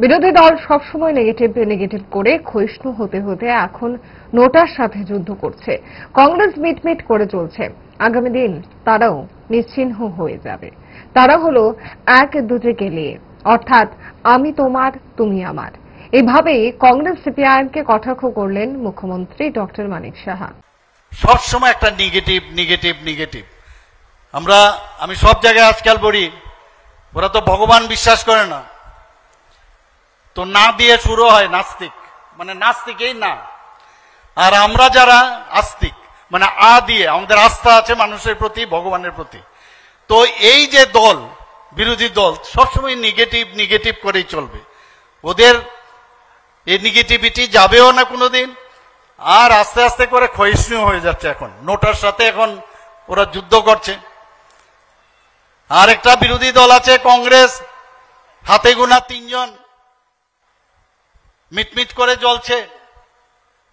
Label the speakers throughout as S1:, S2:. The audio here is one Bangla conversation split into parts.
S1: বিরোধী দল সবসময় নেগেটিভ করে ক্ষয়িষ্ণু হতে হতে এখন নোটার সাথে যুদ্ধ করছে। কংগ্রেস মিটমিট করে চলছে। আগামী দিন তারাও নিশ্চিহ্ন হয়ে যাবে। তারা হলো এক দুজেকে নিয়ে, অর্থাৎ আমি তোমার তুমি আমার। এভাবেই কংগ্রেস সিপিআইএমকে কটাক্ষ করলেন মুখ্যমন্ত্রী ডক্টর মানিক সাহা।
S2: সবসময় একটা নেগেটিভ। আমি সব জায়গায় আজকাল বলি, ওরা তো ভগবান বিশ্বাস করে না, তো না দিয়ে শুরু হয় নাস্তিক, মানে নাস্তিকেই না। আর আমরা যারা আস্তিক, মানে আ দিয়ে আমাদের আস্থা আছে মানুষের প্রতি, ভগবানের প্রতি। তো এই যে দল, বিরোধী দল সবসময় নেগেটিভ করেই চলবে। ওদের এই নেগেটিভিটি যাবেও না কোনোদিন, আর আস্তে আস্তে করে ক্ষয়িষ্ণু হয়ে যাচ্ছে। এখন নোটার সাথে এখন ওরা যুদ্ধ করছে। আর একটা বিরোধী দল আছে কংগ্রেস, হাতে গোনা 3 জন মিটমিট করে জ্বলছে,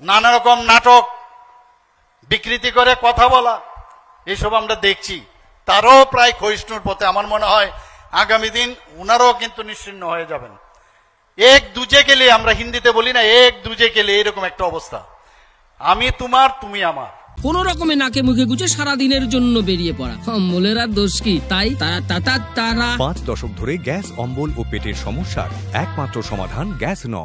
S2: নানা রকম নাটক, বিকৃতি করে কথা বলা, এইসব আমরা দেখছি। তারাও প্রায় ক্ষয়িষ্ণুর পথে। আমার মনে হয় আগামী দিন ওনারাও কিন্তু নিশ্চিহ্ন হয়ে যাবেন। এক দুজে গেলে, আমরা হিন্দিতে বলি না, এক দুজে গেলে এরকম একটা অবস্থা। আমি তোমার তুমি আমার,
S3: কোন রকমে নাকে মুখে গুজে সারাদিনের জন্য বেরিয়ে পড়া। অম্বলের আর দোষ কি? তাই তারা 5 দশক ধরে গ্যাস, অম্বল ও পেটের সমস্যার একমাত্র সমাধান গ্যাস নল।